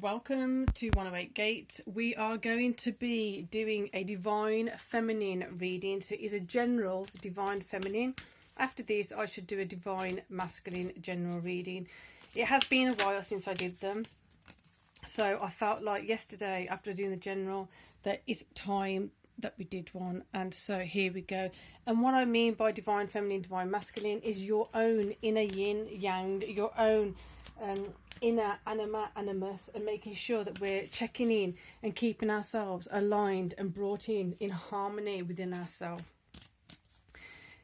Welcome to 108 Gate. We are going to be doing a divine feminine reading. So it is a general divine feminine. After this, I should do a divine masculine general reading. It has been a while since I did them. So I felt like yesterday, after doing the general, that it's time that we did one. And so here we go. And what I mean by divine feminine, divine masculine is your own inner yin, yang, your own inner anima, animus, and making sure that we're checking in and keeping ourselves aligned and brought in harmony within ourselves.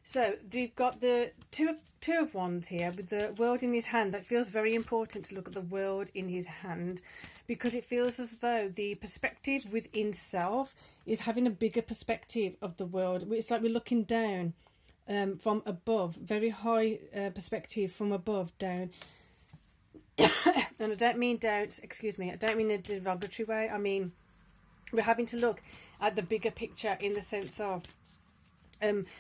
So we've got the two of wands here with the world in his hand. That feels very important to look at the world in his hand, because it feels as though the perspective within self is having a bigger perspective of the world. It's like we're looking down from above, very high perspective from above down. And I don't mean down, excuse me, I don't mean in a derogatory way. I mean, we're having to look at the bigger picture in the sense of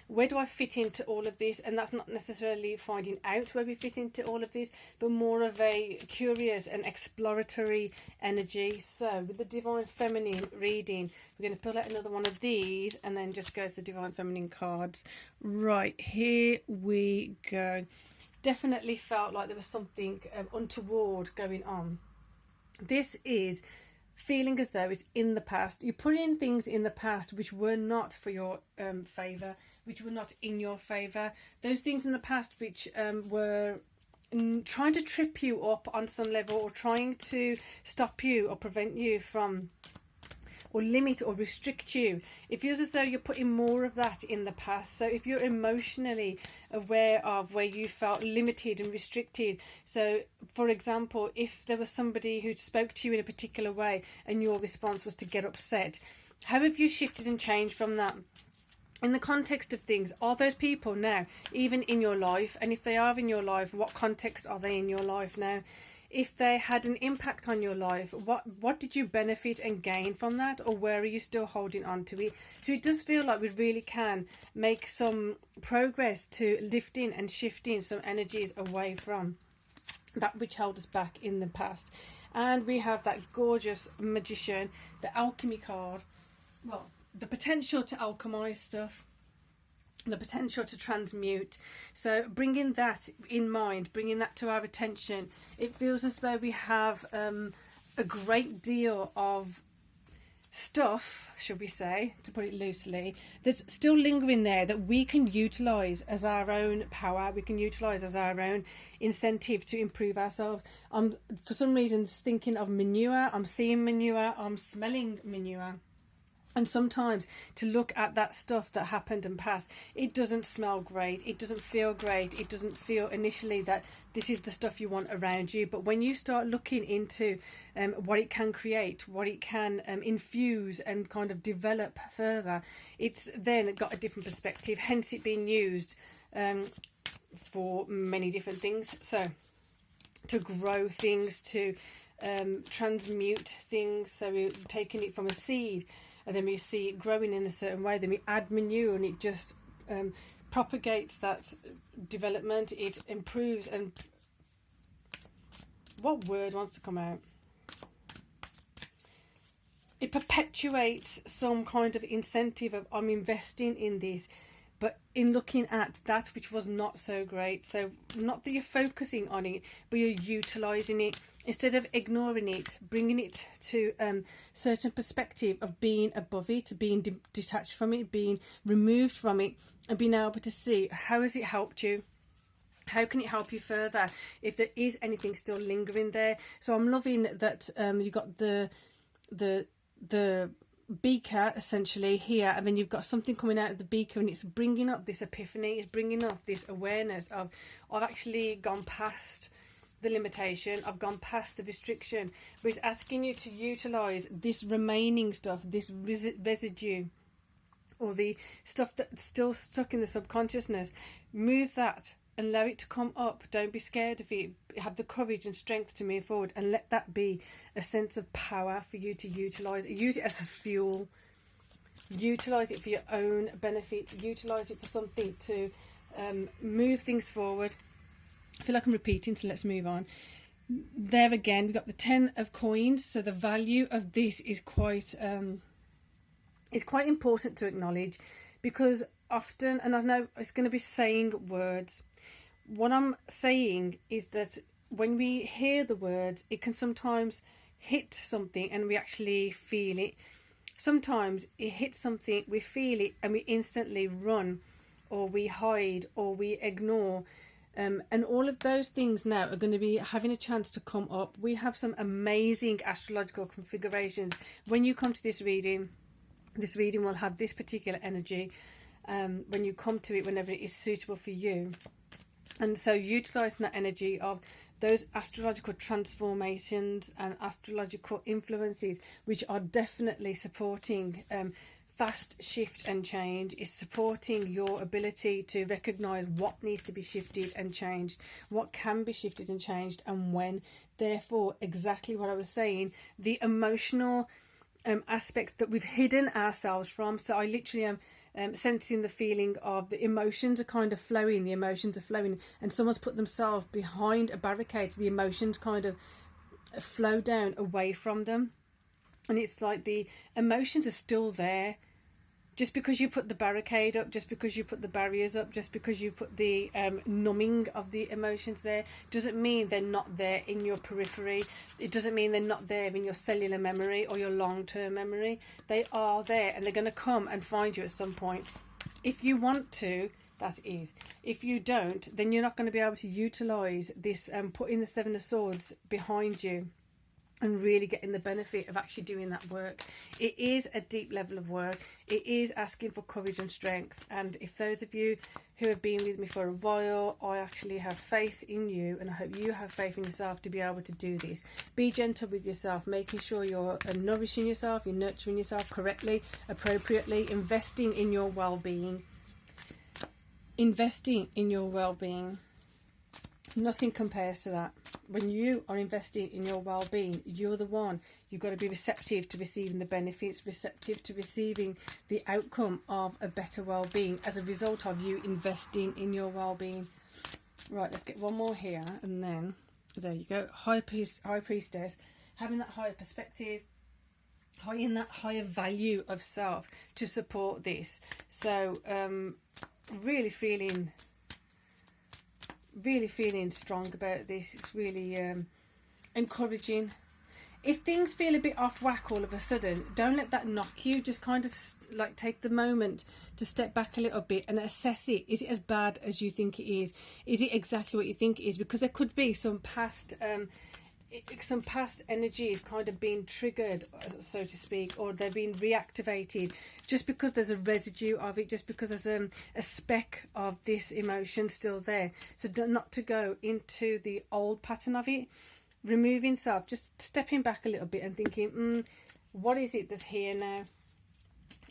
where do I fit into all of this? And that's not necessarily finding out where we fit into all of this, but more of a curious and exploratory energy. So with the divine feminine reading, we're going to pull out another one of these and then just go to the divine feminine cards. Right, here we go. Definitely felt like there was something untoward going on. This is feeling as though it's in the past. You're putting in things in the past which were not for your favour, which were not in your favour. Those things in the past which were trying to trip you up on some level, or trying to stop you or prevent you from, or limit or restrict you. It feels as though you're putting more of that in the past. So if you're emotionally aware of where you felt limited and restricted, so for example, if there was somebody who spoke to you in a particular way and your response was to get upset, how have you shifted and changed from that? In the context of things, are those people now even in your life? And if they are in your life, what context are they in your life now? If they had an impact on your life, what did you benefit and gain from that, or where are you still holding on to it? So it does feel like we really can make some progress to lifting and shifting some energies away from that which held us back in the past. And we have that gorgeous magician, the alchemy card. Well, the potential to alchemize stuff, the potential to transmute. So bringing that in mind, bringing that to our attention, it feels as though we have a great deal of stuff, should we say, to put it loosely, that's still lingering there that we can utilize as our own power, we can utilize as our own incentive to improve ourselves. I'm for some reason thinking of manure. I'm seeing manure, I'm smelling manure. And sometimes to look at that stuff that happened and passed, it doesn't smell great, it doesn't feel great, it doesn't feel initially that this is the stuff you want around you. But when you start looking into what it can create, what it can infuse and kind of develop further, it's then got a different perspective, hence it being used for many different things. So to grow things, to transmute things. So we're taking it from a seed, and then we see it growing in a certain way, then we add manure and it just propagates that development. It improves, and what word wants to come out? It perpetuates some kind of incentive of I'm investing in this, but in looking at that which was not so great. So not that you're focusing on it, but you're utilising it. Instead of ignoring it, bringing it to certain perspective of being above it, being detached from it, being removed from it, and being able to see how has it helped you? How can it help you further if there is anything still lingering there? So I'm loving that you've got the beaker essentially here, and then you've got something coming out of the beaker, and it's bringing up this epiphany, it's bringing up this awareness of I've actually gone past the limitation, I've gone past the restriction, but it's asking you to utilize this remaining stuff, this residue, or the stuff that's still stuck in the subconsciousness. Move that and allow it to come up. Don't be scared of it. Have the courage and strength to move forward, and let that be a sense of power for you to utilize. Use it as a fuel. Utilize it for your own benefit. Utilize it for something to move things forward. I feel like I'm repeating, so let's move on. there again, we've got the 10 of coins. So the value of this is quite important to acknowledge, because often, and I know it's going to be saying words, what I'm saying is that when we hear the words, it can sometimes hit something and we actually feel it. Sometimes it hits something, we feel it, and we instantly run, or we hide, or we ignore. And all of those things now are going to be having a chance to come up. We have some amazing astrological configurations. When you come to this reading will have this particular energy when you come to it, whenever it is suitable for you. And so utilising that energy of those astrological transformations and astrological influences, which are definitely supporting fast shift and change, is supporting your ability to recognise what needs to be shifted and changed, what can be shifted and changed, and when. Therefore, exactly what I was saying, the emotional aspects that we've hidden ourselves from. So I literally am sensing the feeling of the emotions are kind of flowing, and someone's put themselves behind a barricade, so the emotions kind of flow down away from them. And it's like the emotions are still there. Just because you put the barricade up, just because you put the barriers up, just because you put the numbing of the emotions there, doesn't mean they're not there in your periphery. It doesn't mean they're not there in your cellular memory or your long-term memory. They are there, and they're going to come and find you at some point. If you want to, that is. If you don't, then you're not going to be able to utilise this, putting the Seven of Swords behind you and really getting the benefit of actually doing that work. It is a deep level of work. It is asking for courage and strength. And if those of you who have been with me for a while, I actually have faith in you, and I hope you have faith in yourself to be able to do this. Be gentle with yourself, making sure you're nourishing yourself, you're nurturing yourself correctly, appropriately, investing in your well-being. Investing in your well-being. Nothing compares to that. When you are investing in your well-being, you're the one. You've got to be receptive to receiving the benefits, receptive to receiving the outcome of a better well-being as a result of you investing in your well-being. Right, let's get one more here, and then there you go. High Priestess, having that higher perspective, in that higher value of self to support this. So really feeling strong about this. It's really encouraging. If things feel a bit off whack all of a sudden, don't let that knock you. Just kind of like take the moment to step back a little bit and assess it. Is it as bad as you think it is? Is it exactly what you think it is? Because there could be some past energies kind of being triggered, so to speak, or they're being reactivated just because there's a residue of it, just because there's a speck of this emotion still there. So not to go into the old pattern of it, removing self, just stepping back a little bit and thinking, what is it that's here now?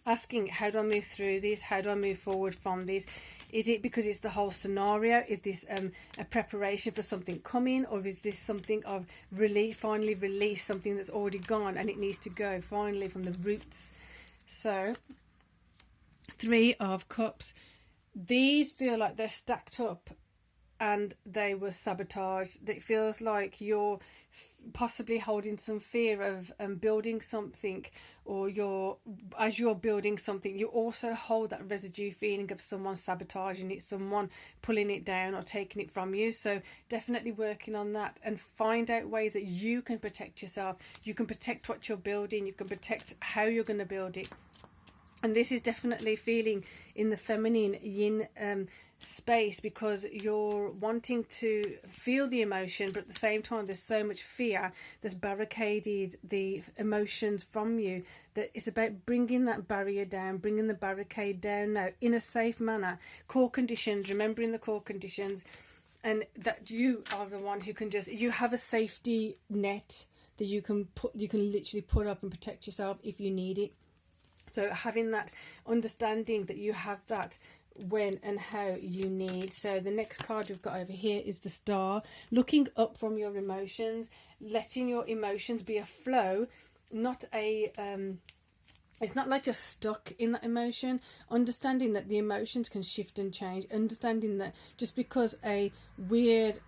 Asking, how do I move through this? How do I move forward from this? Is it because it's the whole scenario? Is this a preparation for something coming, or is this something of relief, finally release something that's already gone and it needs to go finally from the roots? So, Three of Cups. These feel like they're stacked up and they were sabotaged. It feels like you're possibly holding some fear of building something, or as you're building something, you also hold that residue feeling of someone sabotaging it, someone pulling it down or taking it from you. So definitely working on that, and find out ways that you can protect yourself. You can protect what you're building, you can protect how you're going to build it. And this is definitely feeling in the feminine yin space, because you're wanting to feel the emotion, but at the same time there's so much fear that's barricaded the emotions from you, that it's about bringing that barrier down, bringing the barricade down now in a safe manner. Core conditions, remembering the core conditions, and that you are the one who can you have a safety net that you can literally put up and protect yourself if you need it. So having that understanding that you have that when and how you need. So the next card we've got over here is the Star. Looking up from your emotions, letting your emotions be a flow, not a it's not like you're stuck in that emotion. Understanding that the emotions can shift and change. Understanding that just because a weird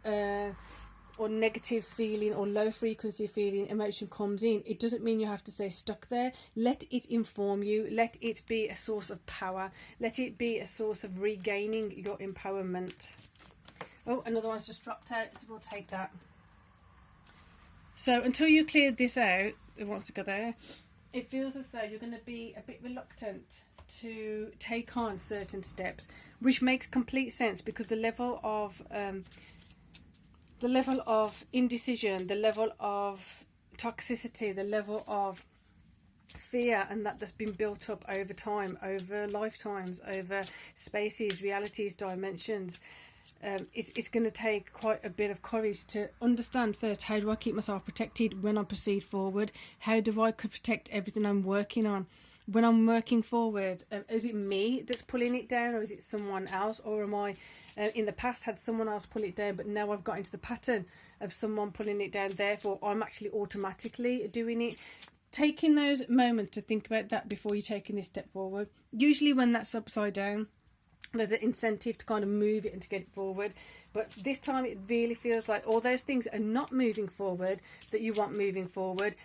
or negative feeling or low frequency feeling, emotion comes in, it doesn't mean you have to stay stuck there. Let it inform you. Let it be a source of power. Let it be a source of regaining your empowerment. Oh, another one's just dropped out, so we'll take that. So until you clear this out, it wants to go there, it feels as though you're going to be a bit reluctant to take on certain steps, which makes complete sense, because the level of indecision, the level of toxicity, the level of fear, and that's been built up over time, over lifetimes, over spaces, realities, dimensions. It's going to take quite a bit of courage to understand first, how do I keep myself protected when I proceed forward? How do I protect everything I'm working on? When I'm working forward, is it me that's pulling it down, or is it someone else? Or am I, in the past, had someone else pull it down, but now I've got into the pattern of someone pulling it down, therefore I'm actually automatically doing it. Taking those moments to think about that before you're taking this step forward. Usually when that's upside down, there's an incentive to kind of move it and to get it forward, but this time it really feels like all those things are not moving forward that you want moving forward.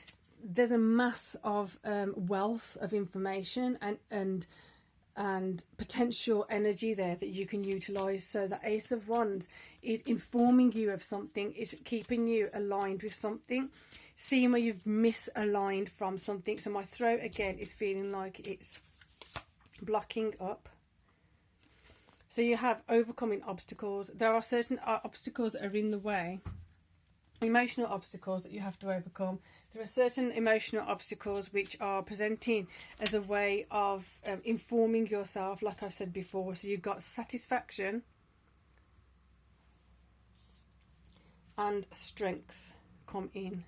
There's a mass of wealth of information and potential energy there that you can utilize. So the Ace of Wands is informing you of something, is keeping you aligned with something, seeing where you've misaligned from something. So my throat again is feeling like it's blocking up. So you have overcoming obstacles. There are certain obstacles that are in the way, emotional obstacles that you have to overcome. There are certain emotional obstacles which are presenting as a way of informing yourself, like I said before. So you've got satisfaction and strength come in.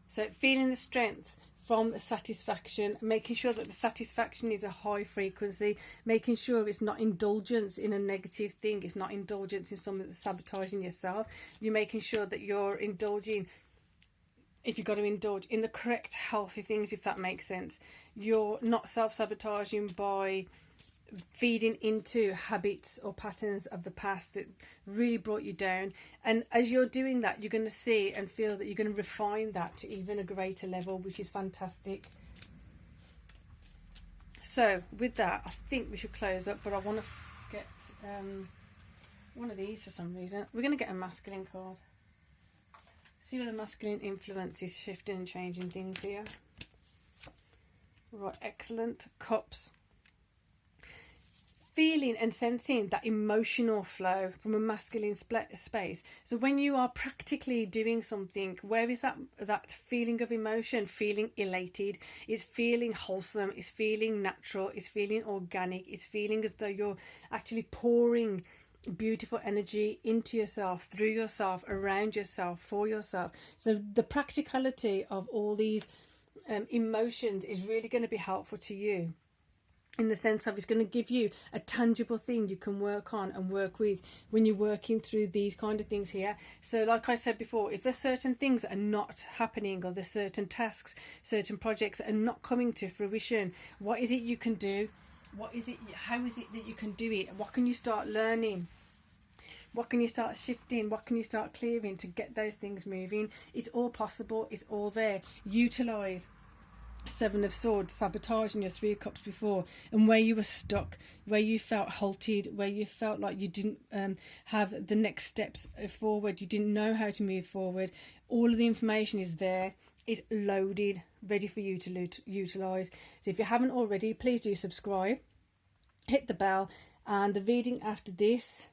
So feeling the strength from the satisfaction, making sure that the satisfaction is a high frequency, making sure it's not indulgence in a negative thing, it's not indulgence in something that's sabotaging yourself. You're making sure that you're indulging, if you've got to indulge, in the correct healthy things, if that makes sense. You're not self-sabotaging by feeding into habits or patterns of the past that really brought you down. And as you're doing that, you're going to see and feel that you're going to refine that to even a greater level, which is fantastic. So with that, I think we should close up, but I want to get one of these for some reason. We're going to get a masculine card. See where the masculine influence is shifting and changing things here. Right, excellent. Cups. Feeling and sensing that emotional flow from a masculine space. So when you are practically doing something, where is that feeling of emotion? Feeling elated, it's feeling wholesome, it's feeling natural, it's feeling organic, it's feeling as though you're actually pouring beautiful energy into yourself, through yourself, around yourself, for yourself. So the practicality of all these emotions is really going to be helpful to you, in the sense of it's going to give you a tangible thing you can work on and work with when you're working through these kind of things here. So like I said before, if there's certain things that are not happening, or there's certain tasks, certain projects that are not coming to fruition, what is it you can do? What is it? How is it that you can do it? What can you start learning? What can you start shifting? What can you start clearing to get those things moving? It's all possible. It's all there. Utilize Seven of Swords, sabotaging your Three of Cups before, and where you were stuck, where you felt halted, where you felt like you didn't have the next steps forward, you didn't know how to move forward. All of the information is there. It's loaded, ready for you to utilize. So if you haven't already, please do subscribe, hit the bell, and the reading after this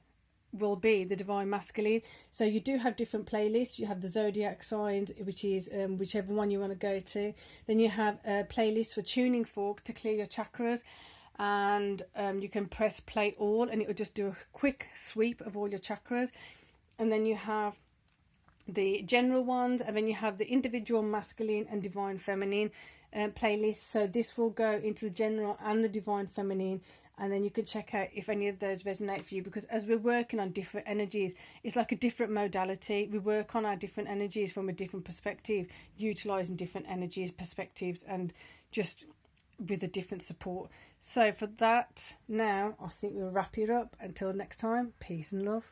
will be the Divine Masculine. So you do have different playlists. You have the zodiac signs, which is whichever one you want to go to. Then you have a playlist for tuning fork to clear your chakras, and you can press play all and it will just do a quick sweep of all your chakras. And then you have the general ones, and then you have the individual masculine and divine feminine playlist. So this will go into the general and the divine feminine, and then you can check out if any of those resonate for you, because as we're working on different energies, it's like a different modality. We work on our different energies from a different perspective, utilizing different energies, perspectives, and just with a different support. So for that, now I think we'll wrap it up. Until next time, peace and love.